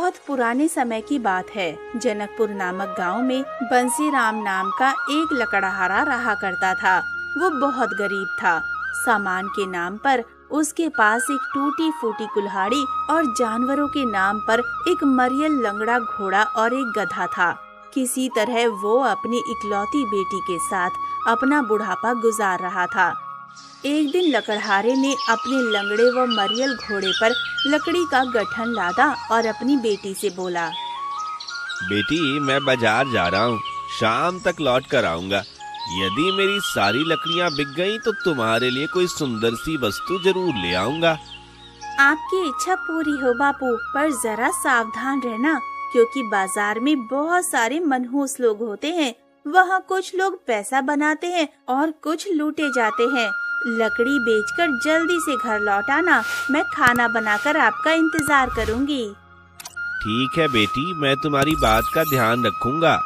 बहुत पुराने समय की बात है। जनकपुर नामक गांव में बंसीराम नाम का एक लकड़हारा रहा करता था। वो बहुत गरीब था। सामान के नाम पर उसके पास एक टूटी फूटी कुल्हाड़ी और जानवरों के नाम पर एक मरियल लंगड़ा घोड़ा और एक गधा था। किसी तरह वो अपनी इकलौती बेटी के साथ अपना बुढ़ापा गुजार रहा था। एक दिन लकड़हारे ने अपने लंगड़े व मरियल घोड़े पर लकड़ी का गट्ठन लादा और अपनी बेटी से बोला, बेटी, मैं बाजार जा रहा हूँ, शाम तक लौट कर आऊंगा। यदि मेरी सारी लकड़ियाँ बिक गईं तो तुम्हारे लिए कोई सुंदर सी वस्तु जरूर ले आऊंगा। आपकी इच्छा पूरी हो बापू, पर जरा सावधान रहना, क्योंकि बाजार में बहुत सारे मनहूस लोग होते हैं। वहाँ कुछ लोग पैसा बनाते हैं और कुछ लूटे जाते हैं। लकड़ी बेचकर जल्दी से घर लौट आना, मैं खाना बनाकर आपका इंतजार करूंगी। ठीक है बेटी, मैं तुम्हारी बात का ध्यान रखूंगा।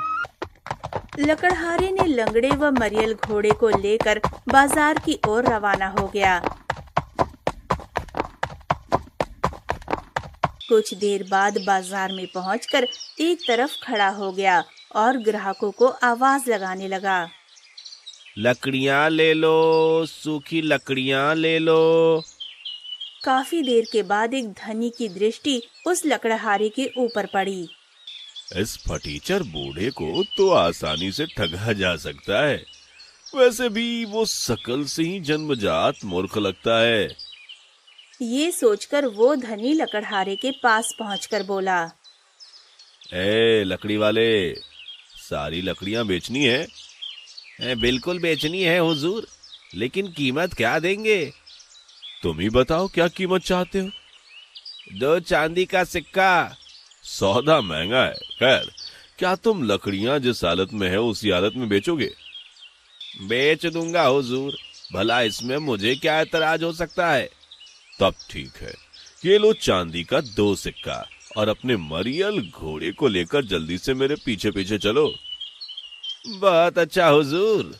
लकड़हारे ने लंगड़े व मरियल घोड़े को लेकर बाजार की ओर रवाना हो गया। कुछ देर बाद बाजार में पहुंचकर एक तरफ खड़ा हो गया और ग्राहकों को आवाज लगाने लगा, लकड़ियाँ ले लो, सूखी लकड़ियाँ ले लो। काफी देर के बाद एक धनी की दृष्टि उस लकड़हारे के ऊपर पड़ी। इस फटीचर बूढ़े को तो आसानी से ठगा जा सकता है। वैसे भी वो शकल से ही जन्मजात मूर्ख लगता है। ये सोचकर वो धनी लकड़हारे के पास पहुंचकर बोला, ए लकड़ी वाले, सारी लकड़ियाँ बेचनी है? बिल्कुल बेचनी है हुजूर, लेकिन कीमत क्या देंगे? तुम ही बताओ, क्या कीमत चाहते हो? 2 चांदी का सिक्का। सौदा महंगा है। खैर, क्या तुम लकड़ियां जिस हालत में है उसी हालत में बेचोगे? बेच दूंगा हुजूर, भला इसमें मुझे क्या एतराज हो सकता है? तब ठीक है, ये लो चांदी का 2 सिक्का और अपने मरियल घोड़े को लेकर जल्दी से मेरे पीछे पीछे चलो। बहुत अच्छा हुजूर।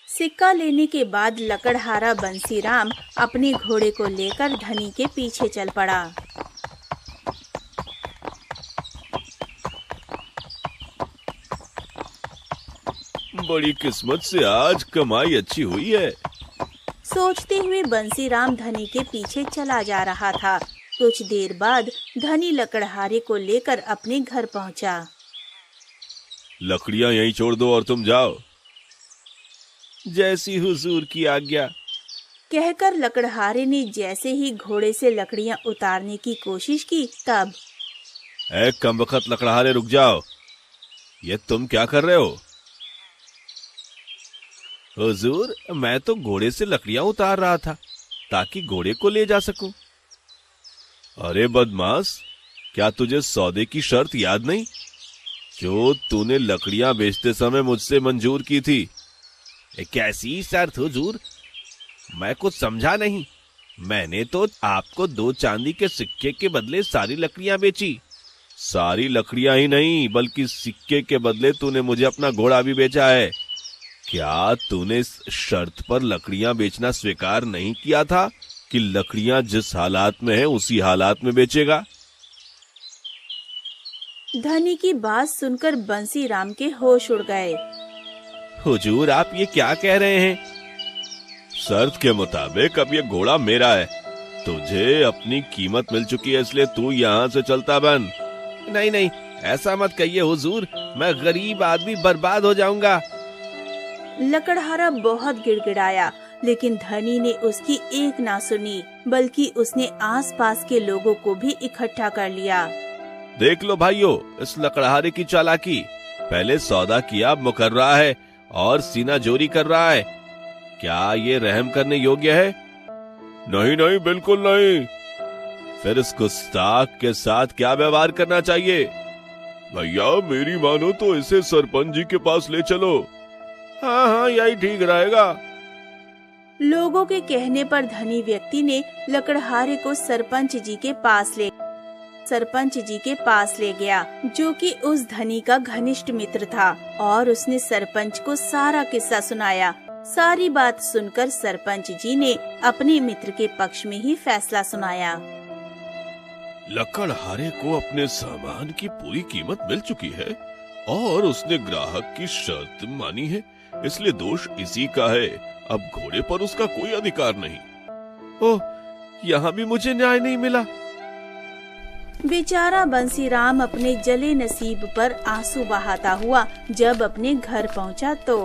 सिक्का लेने के बाद लकड़हारा बंसीराम अपने घोड़े को लेकर धनी के पीछे चल पड़ा। बड़ी किस्मत से आज कमाई अच्छी हुई है, सोचते हुए बंसीराम धनी के पीछे चला जा रहा था। कुछ देर बाद धनी लकड़हारे को लेकर अपने घर पहुंचा। लकड़ियां यहीं छोड़ दो और तुम जाओ। जैसी हुजूर की आज्ञा, कहकर लकड़हारे ने जैसे ही घोड़े से लकड़ियां उतारने की कोशिश की, तब ए कमबख्त लकड़हारे, रुक जाओ। ये तुम क्या कर रहे हो? हुजूर, मैं तो घोड़े से लकड़ियां उतार रहा था ताकि घोड़े को ले जा सकूं। अरे बदमाश, क्या तुझे सौदे की शर्त याद नहीं जो तूने लकड़ियां बेचते समय मुझसे मंजूर की थी? कैसी शर्त हुजूर? मैं कुछ समझा नहीं। मैंने तो आपको 2 चांदी के सिक्के के बदले सारी लकड़ियां बेची। सारी लकड़ियां ही नहीं, बल्कि सिक्के के बदले तूने मुझे अपना घोड़ा भी बेचा है। क्या तूने इस शर्त पर लकड़ियां बेचना स्वीकार नहीं किया था कि लकड़ियां जिस हालात में है उसी हालात में बेचेगा? धनी की बात सुनकर बंसीराम के होश उड़ गए। हुजूर, आप ये क्या कह रहे हैं? शर्त के मुताबिक अब ये घोड़ा मेरा है। तुझे अपनी कीमत मिल चुकी है, इसलिए तू यहाँ से चलता बन। नहीं नहीं, ऐसा मत कहिए हुजूर, मैं गरीब आदमी बर्बाद हो जाऊंगा। लकड़हारा बहुत गिड़गिड़ाया, लेकिन धनी ने उसकी एक ना सुनी, बल्कि उसने आसपास के लोगों को भी इकट्ठा कर लिया। देख लो भाइयों, इस लकड़हारे की चालाकी। पहले सौदा किया, अब मुकर रहा है और सीना जोरी कर रहा है। क्या ये रहम करने योग्य है? नहीं नहीं, बिल्कुल नहीं। फिर इस गुस्ताख के साथ क्या व्यवहार करना चाहिए? भैया, मेरी मानो तो इसे सरपंच जी के पास ले चलो। हाँ हाँ, यही ठीक रहेगा। लोगों के कहने पर धनी व्यक्ति ने लकड़हारे को सरपंच जी के पास ले गया, जो कि उस धनी का घनिष्ठ मित्र था, और उसने सरपंच को सारा किस्सा सुनाया। सारी बात सुनकर सरपंच जी ने अपने मित्र के पक्ष में ही फैसला सुनाया। लकड़हारे को अपने सामान की पूरी कीमत मिल चुकी है और उसने ग्राहक की शर्त मानी है, इसलिए दोष इसी का है। अब घोड़े पर उसका कोई अधिकार नहीं। ओह, यहाँ भी मुझे न्याय नहीं मिला। बेचारा बंसीराम अपने जले नसीब पर आंसू बहाता हुआ जब अपने घर पहुंचा तो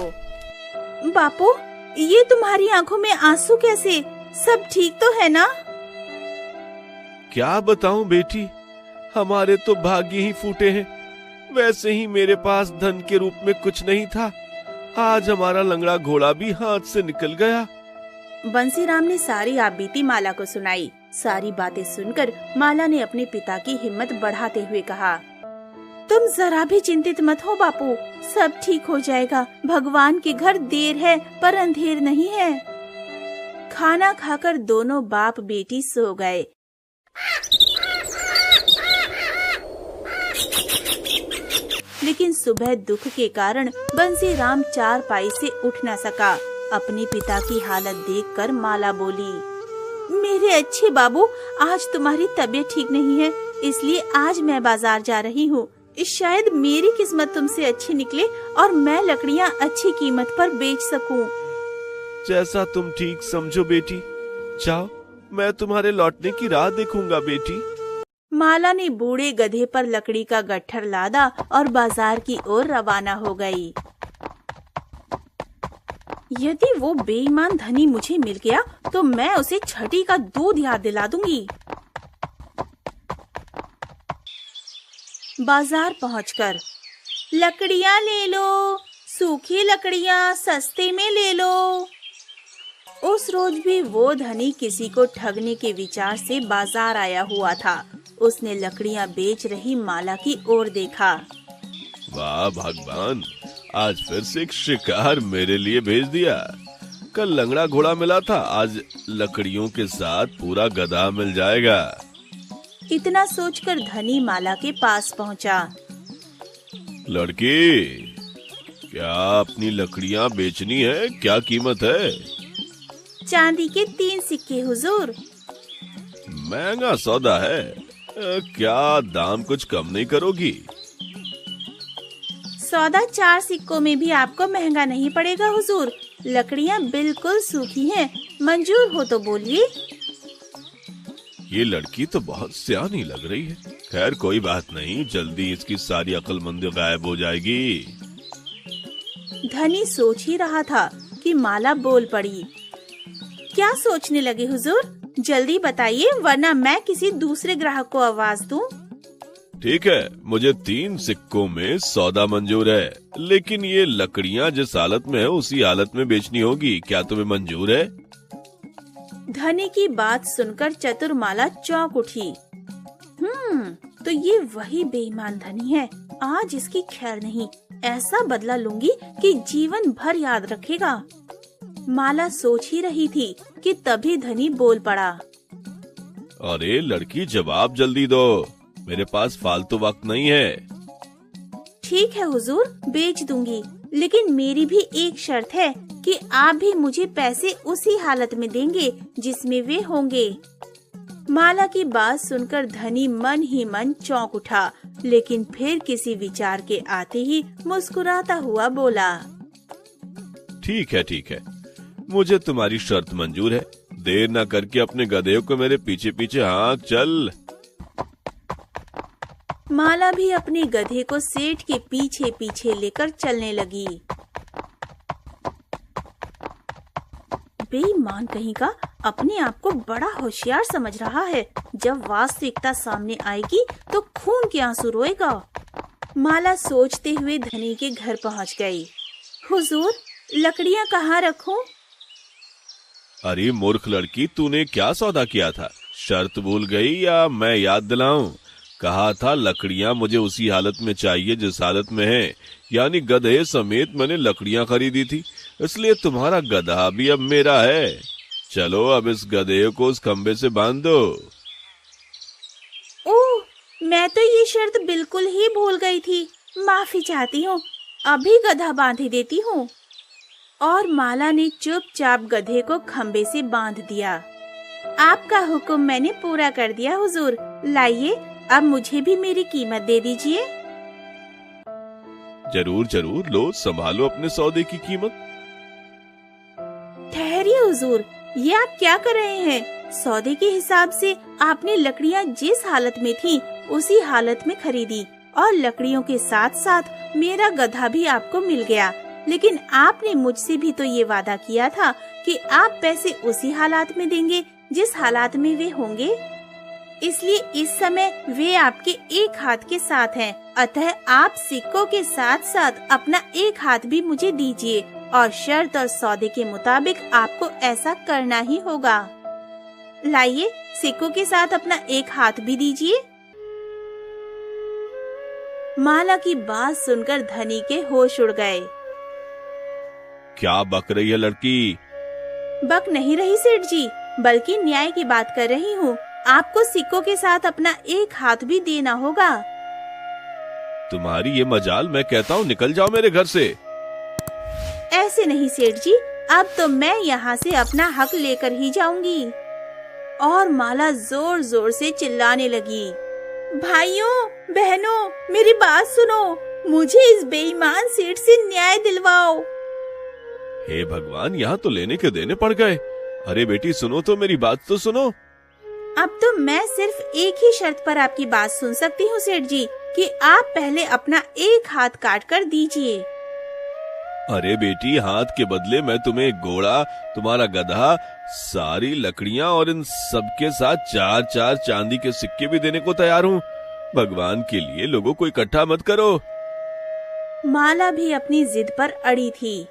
बापू, ये तुम्हारी आंखों में आंसू कैसे? सब ठीक तो है ना? क्या बताऊं बेटी, हमारे तो भाग्य ही फूटे हैं। वैसे ही मेरे पास धन के रूप में कुछ नहीं था। आज हमारा लंगड़ा घोड़ा भी हाथ से निकल गया। बंसीराम ने सारी आपबीती माला को सुनाई। सारी बातें सुनकर माला ने अपने पिता की हिम्मत बढ़ाते हुए कहा, तुम जरा भी चिंतित मत हो बापू, सब ठीक हो जाएगा। भगवान के घर देर है पर अंधेर नहीं है। खाना खाकर दोनों बाप बेटी सो गए। लेकिन सुबह दुख के कारण बंसीराम चारपाई से उठ न सका। अपने पिता की हालत देखकर माला बोली, मेरे अच्छे बाबू, आज तुम्हारी तबीयत ठीक नहीं है, इसलिए आज मैं बाजार जा रही हूँ। शायद मेरी किस्मत तुमसे अच्छी निकले और मैं लकड़ियाँ अच्छी कीमत पर बेच सकूं। जैसा तुम ठीक समझो बेटी, जाओ, मैं तुम्हारे लौटने की राह देखूंगा बेटी। माला ने बूढ़े गधे पर लकड़ी का गट्ठर लादा और बाजार की ओर रवाना हो गई। यदि वो बेईमान धनी मुझे मिल गया तो मैं उसे छठी का दूध याद दिला दूंगी। बाजार पहुंचकर, लकड़ियाँ ले लो, सूखी लकड़ियाँ सस्ते में ले लो। उस रोज भी वो धनी किसी को ठगने के विचार से बाजार आया हुआ था। उसने लकड़ियाँ बेच रही माला की ओर देखा। वाह भगवान, आज फिर से एक शिकार मेरे लिए भेज दिया। कल लंगड़ा घोड़ा मिला था, आज लकड़ियों के साथ पूरा गधा मिल जाएगा। इतना सोचकर धनी माला के पास पहुंचा। लड़की, क्या अपनी लकड़ियाँ बेचनी है? क्या कीमत है? चांदी के 3 सिक्के हुजूर। महंगा सौदा है, क्या दाम कुछ कम नहीं करोगी? सौदा 4 सिक्कों में भी आपको महंगा नहीं पड़ेगा हुजूर। लकड़ियाँ बिल्कुल सूखी हैं, मंजूर हो तो बोलिए। ये लड़की तो बहुत सियानी लग रही है। खैर कोई बात नहीं, जल्दी इसकी सारी अक्लमंदी गायब हो जाएगी। धनी सोच ही रहा था कि माला बोल पड़ी। क्या सोचने लगे हुजूर? जल्दी बताइए, वरना मैं किसी दूसरे ग्राहक को आवाज दूं। ठीक है, मुझे 3 सिक्कों में सौदा मंजूर है, लेकिन ये लकड़ियाँ जिस हालत में है उसी हालत में बेचनी होगी। क्या तुम्हें मंजूर है? धनी की बात सुनकर चतुर माला चौंक उठी। तो ये वही बेईमान धनी है। आज इसकी खैर नहीं, ऐसा बदला लूंगी कि जीवन भर याद रखेगा। माला सोच ही रही थी कि तभी धनी बोल पड़ा। अरे लड़की, जवाब जल्दी दो, मेरे पास फालतू वक्त नहीं है। ठीक है हुजूर, बेच दूंगी, लेकिन मेरी भी एक शर्त है कि आप भी मुझे पैसे उसी हालत में देंगे जिसमें वे होंगे। माला की बात सुनकर धनी मन ही मन चौंक उठा, लेकिन फिर किसी विचार के आते ही मुस्कुराता हुआ बोला, ठीक है, मुझे तुम्हारी शर्त मंजूर है। देर न करके अपने गधे को मेरे पीछे पीछे हाँक चल। माला भी अपने गधे को सेठ के पीछे पीछे लेकर चलने लगी। बेईमान कहीं का अपने आप को बड़ा होशियार समझ रहा है। जब वास्तविकता सामने आएगी तो खून के आंसू रोएगा। माला सोचते हुए धनी के घर पहुंच गई। हुजूर, लकड़ियाँ कहाँ रखूं? अरे मूर्ख लड़की, तूने क्या सौदा किया था? शर्त भूल गई या मैं याद दिलाऊं? कहा था लकड़ियां मुझे उसी हालत में चाहिए जिस हालत में है, यानी गधे समेत मैंने लकड़ियां खरीदी थी, इसलिए तुम्हारा गधा भी अब मेरा है। चलो अब इस गधे को उस खंबे से बांध दो। ओह, मैं तो ये शर्त बिल्कुल ही भूल गई थी, माफी चाहती हूँ। अभी गधा बांध ही देती हूँ। और माला ने चुपचाप गधे को खंबे से बांध दिया। आपका हुक्म मैंने पूरा कर दिया हुजूर। लाइए, अब मुझे भी मेरी कीमत दे दीजिए। जरूर जरूर, लो संभालो अपने सौदे की कीमत। ठहरिए हुजूर, ये आप क्या कर रहे हैं? सौदे के हिसाब से आपने लकड़ियाँ जिस हालत में थी उसी हालत में खरीदी और लकड़ियों के साथ साथ मेरा गधा भी आपको मिल गया। लेकिन आपने मुझसे भी तो ये वादा किया था कि आप पैसे उसी हालात में देंगे जिस हालात में वे होंगे। इसलिए इस समय वे आपके एक हाथ के साथ हैं। अतः आप सिक्कों के साथ साथ अपना एक हाथ भी मुझे दीजिए और शर्त और सौदे के मुताबिक आपको ऐसा करना ही होगा। लाइए, सिक्कों के साथ अपना एक हाथ भी दीजिए। माला की बात सुनकर धनी के होश उड़ गए। क्या बक रही है लड़की? बक नहीं रही सेठ जी, बल्कि न्याय की बात कर रही हूँ। आपको सिक्कों के साथ अपना एक हाथ भी देना होगा। तुम्हारी ये मजाल, मैं कहता हूँ निकल जाओ मेरे घर से। ऐसे नहीं सेठ जी, अब तो मैं यहाँ से अपना हक लेकर ही जाऊंगी। और माला जोर जोर से चिल्लाने लगी, भाइयों बहनों, मेरी बात सुनो, मुझे इस बेईमान सेठ से न्याय दिलवाओ। हे भगवान, यहाँ तो लेने के देने पड़ गए। अरे बेटी सुनो तो, मेरी बात तो सुनो। अब तो मैं सिर्फ एक ही शर्त पर आपकी बात सुन सकती हूँ सेठ जी, कि आप पहले अपना एक हाथ काट कर दीजिए। अरे बेटी, हाथ के बदले मैं तुम्हें एक घोड़ा, तुम्हारा गधा, सारी लकड़ियाँ और इन सबके साथ 4-4 चांदी के सिक्के भी देने को तैयार हूँ। भगवान के लिए लोगों को इकट्ठा मत करो। माला भी अपनी जिद पर अड़ी थी।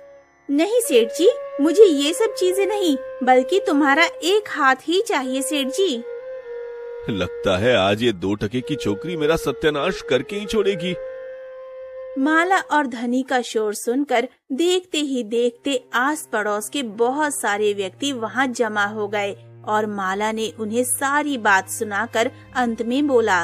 नहीं सेठ जी, मुझे ये सब चीजें नहीं, बल्कि तुम्हारा एक हाथ ही चाहिए सेठ जी। लगता है आज ये 2 टके की छोकरी मेरा सत्यानाश करके ही छोड़ेगी। माला और धनी का शोर सुनकर देखते ही देखते आस पड़ोस के बहुत सारे व्यक्ति वहां जमा हो गए और माला ने उन्हें सारी बात सुनाकर अंत में बोला,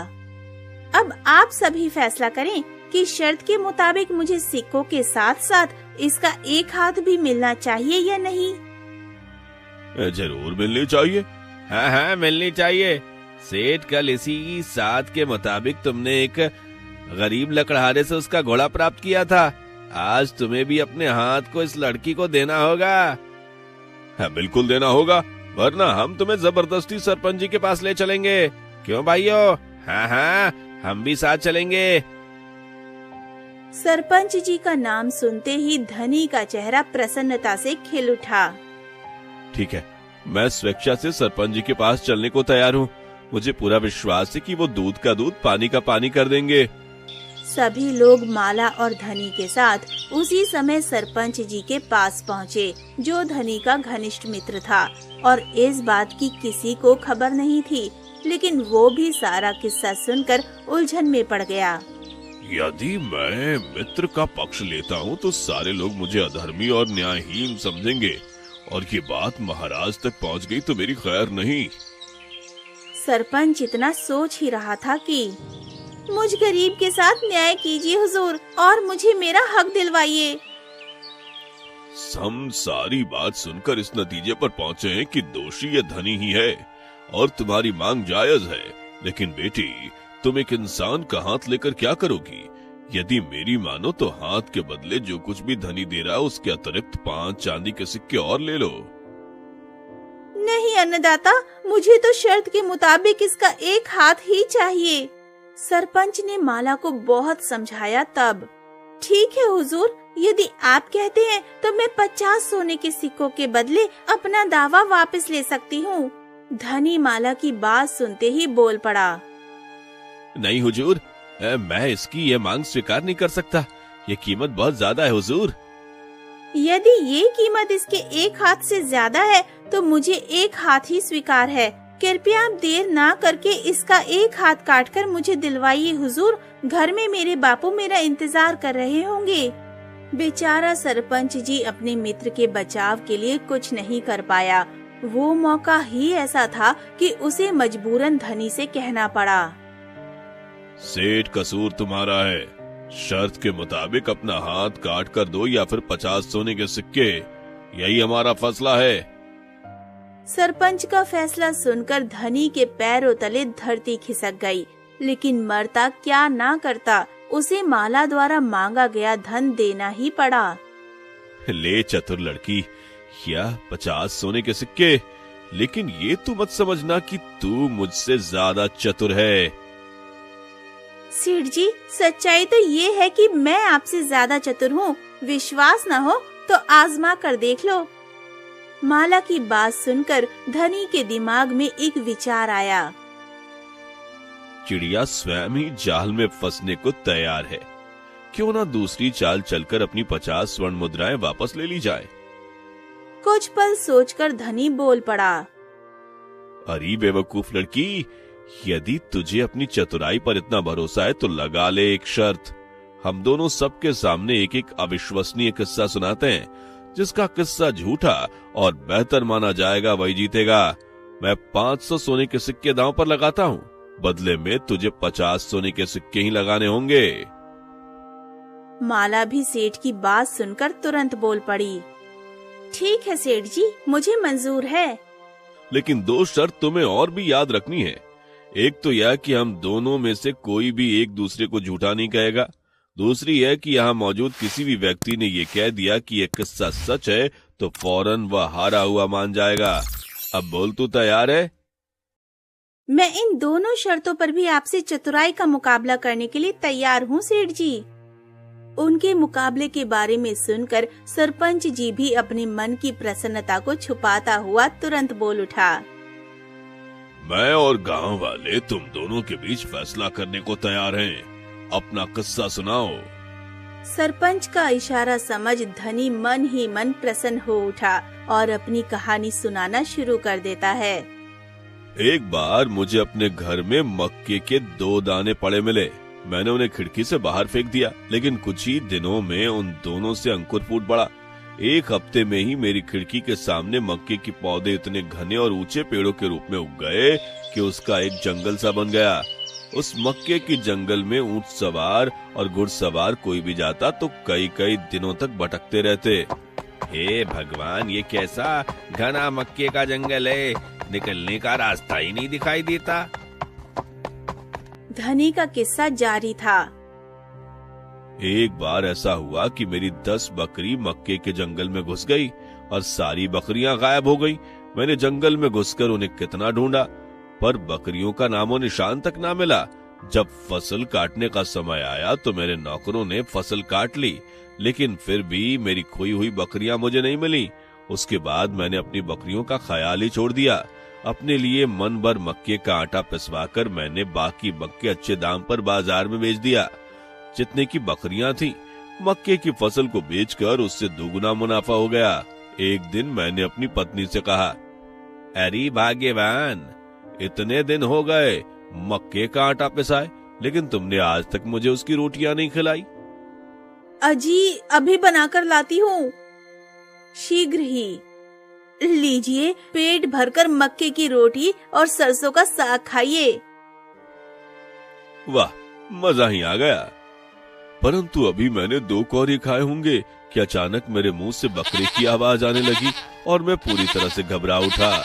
अब आप सभी फैसला करें कि शर्त के मुताबिक मुझे सिक्कों के साथ साथ इसका एक हाथ भी मिलना चाहिए या नहीं। जरूर मिलनी चाहिए। हाँ मिलनी चाहिए। सेठ, कल इसी साथ के मुताबिक तुमने एक गरीब लकड़हारे से उसका घोड़ा प्राप्त किया था। आज तुम्हें भी अपने हाथ को इस लड़की को देना होगा। हाँ, बिल्कुल देना होगा, वरना हम तुम्हें जबरदस्ती सरपंच जी के पास ले चलेंगे। क्यों भाइयों? हाँ, हम भी साथ चलेंगे। सरपंच जी का नाम सुनते ही धनी का चेहरा प्रसन्नता से खिल उठा। ठीक है, मैं स्वेच्छा से सरपंच जी के पास चलने को तैयार हूँ। मुझे पूरा विश्वास है कि वो दूध का दूध पानी का पानी कर देंगे। सभी लोग माला और धनी के साथ उसी समय सरपंच जी के पास पहुँचे, जो धनी का घनिष्ठ मित्र था और इस बात की किसी को खबर नहीं थी। लेकिन वो भी सारा किस्सा सुनकर उलझन में पड़ गया। यदि मैं मित्र का पक्ष लेता हूँ तो सारे लोग मुझे अधर्मी और न्यायहीन समझेंगे और ये बात महाराज तक पहुँच गई तो मेरी खैर नहीं। सरपंच इतना सोच ही रहा था कि मुझ गरीब के साथ न्याय कीजिए हुजूर और मुझे मेरा हक दिलवाइए। हम सारी बात सुनकर इस नतीजे पर पहुँचे हैं कि दोषी ये धनी ही है और तुम्हारी मांग जायज है। लेकिन बेटी, तुम एक इंसान का हाथ लेकर क्या करोगी? यदि मेरी मानो तो हाथ के बदले जो कुछ भी धनी दे रहा है उसके अतिरिक्त 5 चांदी के सिक्के और ले लो। नहीं अन्नदाता, मुझे तो शर्त के मुताबिक इसका एक हाथ ही चाहिए। सरपंच ने माला को बहुत समझाया तब। ठीक है हुजूर, यदि आप कहते हैं तो मैं 50 सोने के सिक्कों के बदले अपना दावा वापस ले सकती हूँ। धनी माला की बात सुनते ही बोल पड़ा। नहीं हुजूर, मैं इसकी ये मांग स्वीकार नहीं कर सकता। ये कीमत बहुत ज्यादा है हुजूर। यदि ये कीमत इसके एक हाथ से ज्यादा है तो मुझे एक हाथ ही स्वीकार है। कृपया आप देर ना करके इसका एक हाथ काटकर मुझे दिलवाइए हुजूर। घर में मेरे बापू मेरा इंतजार कर रहे होंगे। बेचारा सरपंच जी अपने मित्र के बचाव के लिए कुछ नहीं कर पाया। वो मौका ही ऐसा था कि उसे मजबूरन धनी से कहना पड़ा। सेठ, कसूर तुम्हारा है। शर्त के मुताबिक अपना हाथ काट कर दो या फिर 50 सोने के सिक्के। यही हमारा फैसला है। सरपंच का फैसला सुनकर धनी के पैरों तले धरती खिसक गई, लेकिन मरता क्या ना करता, उसे माला द्वारा मांगा गया धन देना ही पड़ा। ले चतुर लड़की, यह 50 सोने के सिक्के, लेकिन ये तू मत समझना कि तू मुझसे ज्यादा चतुर है। सेठ जी, सच्चाई तो ये है कि मैं आपसे ज्यादा चतुर हूँ। विश्वास न हो तो आजमा कर देख लो। माला की बात सुनकर धनी के दिमाग में एक विचार आया। चिड़िया स्वयं ही जाल में फंसने को तैयार है, क्यों ना दूसरी चाल चलकर अपनी 50 स्वर्ण मुद्राएं वापस ले ली जाए। कुछ पल सोचकर धनी बोल पड़ा। अरे बेवकूफ लड़की, यदि तुझे अपनी चतुराई पर इतना भरोसा है तो लगा ले एक शर्त। हम दोनों सबके सामने एक एक अविश्वसनीय किस्सा सुनाते हैं, जिसका किस्सा झूठा और बेहतर माना जाएगा वही जीतेगा। मैं 500 सोने के सिक्के दांव पर लगाता हूँ, बदले में तुझे 50 सोने के सिक्के ही लगाने होंगे। माला भी सेठ की बात सुनकर तुरंत बोल पड़ी। ठीक है सेठ जी, मुझे मंजूर है। लेकिन 2 शर्त तुम्हें और भी याद रखनी है। एक तो यह कि हम दोनों में से कोई भी एक दूसरे को झूठा नहीं कहेगा। दूसरी है कि यहाँ मौजूद किसी भी व्यक्ति ने ये कह दिया कि यह किस्सा सच है तो फौरन वह हारा हुआ मान जाएगा। अब बोल, तू तैयार है? मैं इन दोनों शर्तों पर भी आपसे चतुराई का मुकाबला करने के लिए तैयार हूँ सेठ जी। उनके मुकाबले के बारे में सुनकर सरपंच जी भी अपने मन की प्रसन्नता को छुपाता हुआ तुरंत बोल उठा। मैं और गांव वाले तुम दोनों के बीच फैसला करने को तैयार हैं। अपना किस्सा सुनाओ। सरपंच का इशारा समझ धनी मन ही मन प्रसन्न हो उठा और अपनी कहानी सुनाना शुरू कर देता है। एक बार मुझे अपने घर में मक्के के 2 दाने पड़े मिले। मैंने उन्हें खिड़की से बाहर फेंक दिया, लेकिन कुछ ही दिनों में उन दोनों से अंकुर फूट पड़ा। 1 हफ्ते में ही मेरी खिड़की के सामने मक्के के पौधे इतने घने और ऊंचे पेड़ों के रूप में उग गए कि उसका एक जंगल सा बन गया। उस मक्के की जंगल में ऊंट सवार और घुड़सवार कोई भी जाता तो कई कई दिनों तक भटकते रहते। हे भगवान, ये कैसा घना मक्के का जंगल है, निकलने का रास्ता ही नहीं दिखाई देता। धनी का किस्सा जारी था। एक बार ऐसा हुआ कि मेरी 10 बकरी मक्के के जंगल में घुस गई और सारी बकरियां गायब हो गई। मैंने जंगल में घुसकर उन्हें कितना ढूंढा, पर बकरियों का नामो निशान तक ना मिला। जब फसल काटने का समय आया तो मेरे नौकरों ने फसल काट ली, लेकिन फिर भी मेरी खोई हुई बकरियां मुझे नहीं मिली। उसके बाद मैंने अपनी बकरियों का ख्याल ही छोड़ दिया। अपने लिए मन भर मक्के का आटा पिसवाकर मैंने बाकी मक्के अच्छे दाम पर बाजार में बेच दिया। जितने की बकरियां थीं, मक्के की फसल को बेचकर उससे दुगुना मुनाफा हो गया। एक दिन मैंने अपनी पत्नी से कहा, अरे भाग्यवान, इतने दिन हो गए मक्के का आटा पिसाए, लेकिन तुमने आज तक मुझे उसकी रोटियां नहीं खिलाई। अजी, अभी बनाकर लाती हूँ, शीघ्र ही। लीजिए, पेट भरकर मक्के की रोटी और सरसों का साग खाइए। वाह, मजा ही आ गया। परंतु अभी मैंने 2 कौरे खाए होंगे कि अचानक मेरे मुंह से बकरे की आवाज आने लगी और मैं पूरी तरह से घबरा उठा।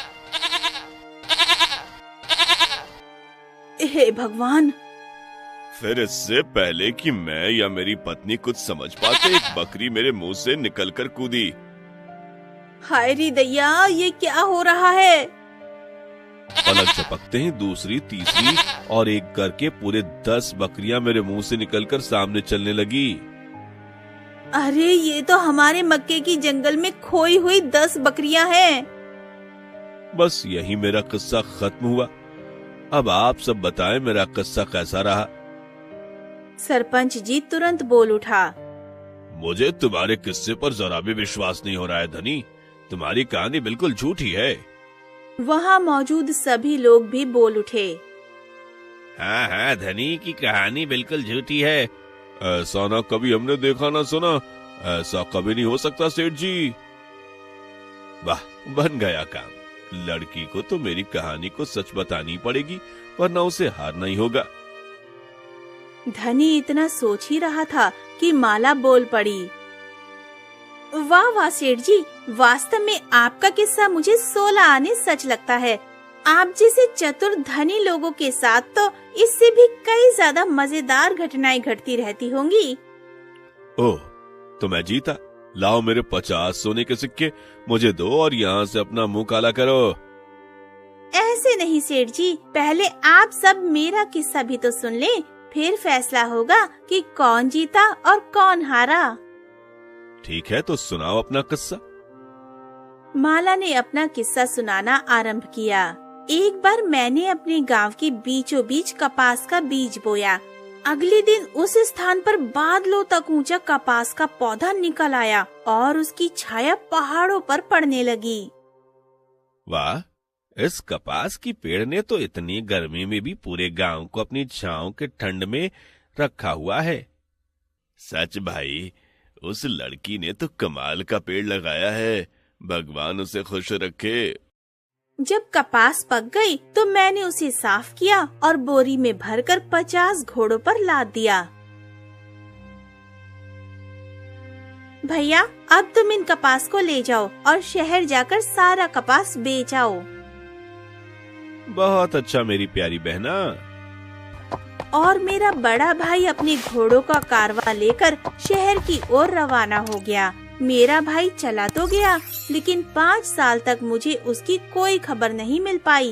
हे भगवान! फिर इससे पहले कि मैं या मेरी पत्नी कुछ समझ पाते, एक बकरी मेरे मुंह से निकलकर कूदी। हाय रे दैया, ये क्या हो रहा है? पलक झपकते ही दूसरी, तीसरी और एक करके पूरे 10 बकरियां मेरे मुंह से निकलकर सामने चलने लगी। अरे, ये तो हमारे मक्के की जंगल में खोई हुई 10 बकरियां हैं। बस यही मेरा किस्सा खत्म हुआ। अब आप सब बताएं मेरा किस्सा कैसा रहा? सरपंच जी तुरंत बोल उठा। मुझे तुम्हारे किस्से पर जरा भी विश्वास नहीं हो रहा है धनी। तुम्हारी कहानी बिल्कुल झूठी है। वहाँ मौजूद सभी लोग भी बोल उठे। हाँ हाँ, धनी की कहानी बिल्कुल झूठी है। ऐसा ना कभी हमने देखा ना सुना। ऐसा कभी नहीं हो सकता सेठ जी। वाह, बन गया काम। लड़की को तो मेरी कहानी को सच बतानी पड़ेगी, वरना उसे हारना ही होगा। धनी इतना सोच ही रहा था कि माला बोल पड़ी। वाह वाह सेठ जी, वास्तव में आपका किस्सा मुझे 16 आने सच लगता है। आप जैसे चतुर धनी लोगों के साथ तो इससे भी कई ज्यादा मजेदार घटनाएं घटती रहती होंगी। ओह, तो मैं जीता। लाओ मेरे 50 सोने के सिक्के मुझे दो और यहाँ से अपना मुंह काला करो। ऐसे नहीं सेठ जी, पहले आप सब मेरा किस्सा भी तो सुन लें, फिर फैसला होगा कि कौन जीता और कौन हारा। ठीक है, तो सुनाओ अपना किस्सा। माला ने अपना किस्सा सुनाना आरंभ किया। एक बार मैंने अपने गांव के बीचों बीच कपास का बीज बोया। अगले दिन उस स्थान पर बादलों तक ऊंचा कपास का पौधा निकल आया और उसकी छाया पहाड़ों पर पड़ने लगी। वाह, इस कपास की पेड़ ने तो इतनी गर्मी में भी पूरे गांव को अपनी छांव के ठंड में रखा हुआ है। सच भाई, उस लड़की ने तो कमाल का पेड़ लगाया है। भगवान उसे खुश रखे। जब कपास पक गई तो मैंने उसे साफ किया और बोरी में भरकर 50 घोड़ों पर लाद दिया। भैया, अब तुम इन कपास को ले जाओ और शहर जाकर सारा कपास बेच आओ। बहुत अच्छा मेरी प्यारी बहना। और मेरा बड़ा भाई अपने घोड़ों का कारवां लेकर शहर की ओर रवाना हो गया। मेरा भाई चला तो गया, लेकिन 5 साल तक मुझे उसकी कोई खबर नहीं मिल पाई।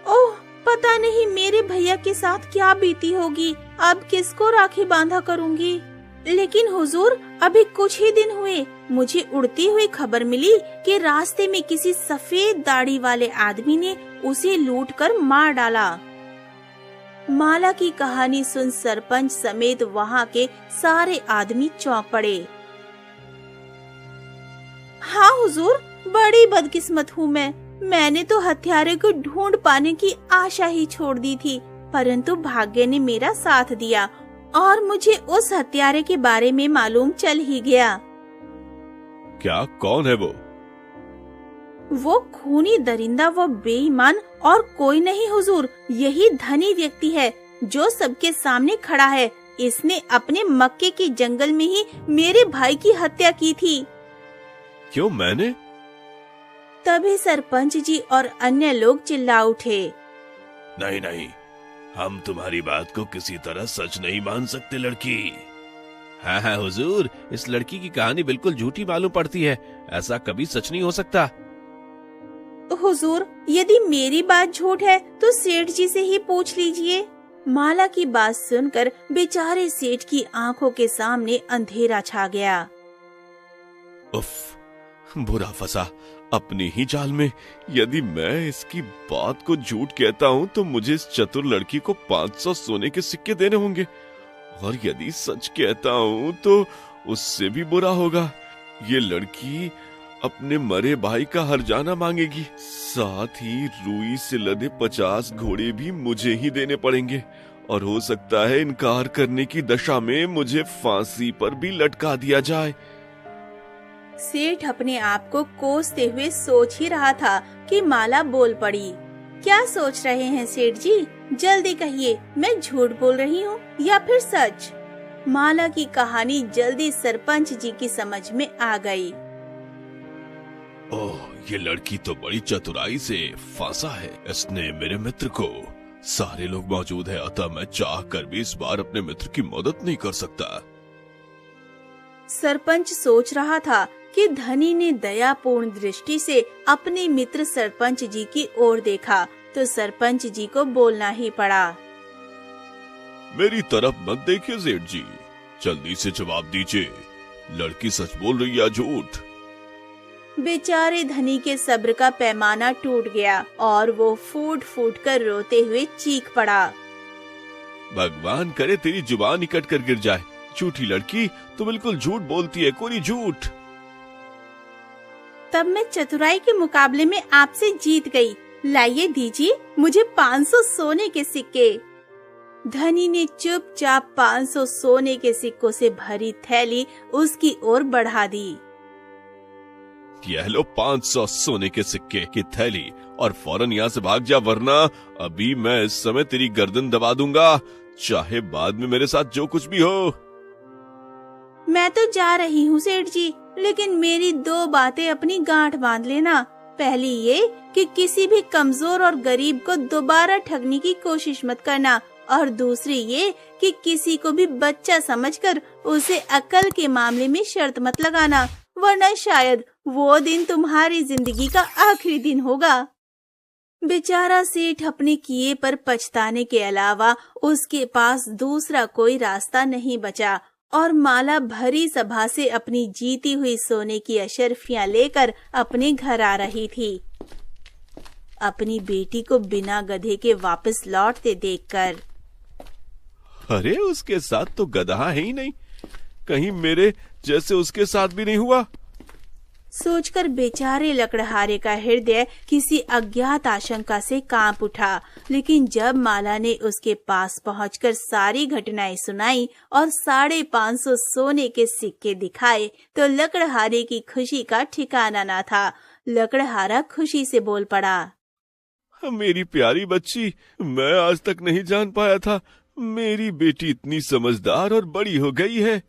ओह, पता नहीं मेरे भैया के साथ क्या बीती होगी। अब किसको राखी बांधा करूंगी। लेकिन हुजूर, अभी कुछ ही दिन हुए मुझे उड़ती हुई खबर मिली कि रास्ते में किसी सफेद दाढ़ी वाले आदमी ने उसे लूटकर मार डाला। माला की कहानी सुन सरपंच समेत वहाँ के सारे आदमी चौंक पड़े। हाँ हुजूर, बड़ी बदकिस्मत हूँ मैंने तो हत्यारे को ढूंढ पाने की आशा ही छोड़ दी थी, परंतु भाग्य ने मेरा साथ दिया और मुझे उस हत्यारे के बारे में मालूम चल ही गया। क्या, कौन है वो? वो खूनी दरिंदा, वो बेईमान और कोई नहीं हुजूर, यही धनी व्यक्ति है जो सबके सामने खड़ा है। इसने अपने मक्के के जंगल में ही मेरे भाई की हत्या की थी। क्यों, मैंने? तभी सरपंच जी और अन्य लोग चिल्ला उठे। नहीं नहीं, हम तुम्हारी बात को किसी तरह सच नहीं मान सकते लड़की। हाँ हाँ हुजूर, इस लड़की की कहानी बिल्कुल झूठी मालूम पड़ती है। ऐसा कभी सच नहीं हो सकता। हुजूर, यदि मेरी बात झूठ है तो सेठ जी से ही पूछ लीजिए। माला की बात सुनकर बेचारे सेठ की आंखों के सामने अंधेरा छा गया। उफ, बुरा फंसा अपनी ही जाल में। यदि मैं इसकी बात को झूठ कहता हूँ तो मुझे इस चतुर लड़की को 500 सोने के सिक्के देने होंगे, और यदि सच कहता हूँ तो उससे भी बुरा होगा। ये लड़की अपने मरे भाई का हर्जाना मांगेगी, साथ ही रुई से लदे 50 घोड़े भी मुझे ही देने पड़ेंगे, और हो सकता है इनकार करने की दशा में मुझे फांसी पर भी लटका दिया जाए। सेठ अपने आप को कोसते हुए सोच ही रहा था कि माला बोल पड़ी। क्या सोच रहे हैं सेठ जी? जल्दी कहिए, मैं झूठ बोल रही हूँ या फिर सच? माला की कहानी जल्दी सरपंच जी की समझ में आ गई। ओह, ये लड़की तो बड़ी चतुराई से फांसा है इसने मेरे मित्र को। सारे लोग मौजूद हैं, अतः मैं चाह कर भी इस बार अपने मित्र की मदद नहीं कर सकता। सरपंच सोच रहा था कि धनी ने दयापूर्ण दृष्टि से अपने मित्र सरपंच जी की ओर देखा तो सरपंच जी को बोलना ही पड़ा। मेरी तरफ मत देखिए सेठ जी, जल्दी से जवाब दीजिए, लड़की सच बोल रही है झूठ? बेचारे धनी के सब्र का पैमाना टूट गया और वो फूट फूट कर रोते हुए चीख पड़ा। भगवान करे तेरी जुबान ही कट कर गिर जाए। झूठी लड़की, तू बिल्कुल झूठ बोलती है, कोरी झूठ। तब मैं चतुराई के मुकाबले में आपसे जीत गई। लाइए, दीजिए मुझे 500 सोने के सिक्के। धनी ने चुपचाप 500 सोने के सिक्कों से भरी थैली उसकी ओर बढ़ा दी। यह लो 500 सोने के सिक्के की थैली, और फौरन यहाँ से भाग जा, वरना अभी मैं इस समय तेरी गर्दन दबा दूंगा, चाहे बाद में मेरे साथ जो कुछ भी हो। मैं तो जा रही हूँ सेठ जी, लेकिन मेरी 2 बातें अपनी गांठ बांध लेना। पहली ये कि किसी भी कमजोर और गरीब को दोबारा ठगने की कोशिश मत करना, और दूसरी ये कि किसी को भी बच्चा समझकर उसे अक्ल के मामले में शर्त मत लगाना, वरना शायद वो दिन तुम्हारी जिंदगी का आखिरी दिन होगा। बेचारा सेठ अपने किए पर पछताने के अलावा उसके पास दूसरा कोई रास्ता नहीं बचा और माला भरी सभा से अपनी जीती हुई सोने की अशर्फियां लेकर अपने घर आ रही थी। अपनी बेटी को बिना गधे के वापस लौटते देखकर, अरे उसके साथ तो गधा है ही नहीं, कहीं मेरे जैसे उसके साथ भी नहीं हुआ, सोचकर बेचारे लकड़हारे का हृदय किसी अज्ञात आशंका से कांप उठा। लेकिन जब माला ने उसके पास पहुंचकर सारी घटनाएं सुनाई और 550 सोने के सिक्के दिखाए तो लकड़हारे की खुशी का ठिकाना न था। लकड़हारा खुशी से बोल पड़ा, मेरी प्यारी बच्ची, मैं आज तक नहीं जान पाया था मेरी बेटी इतनी समझदार और बड़ी हो गई है।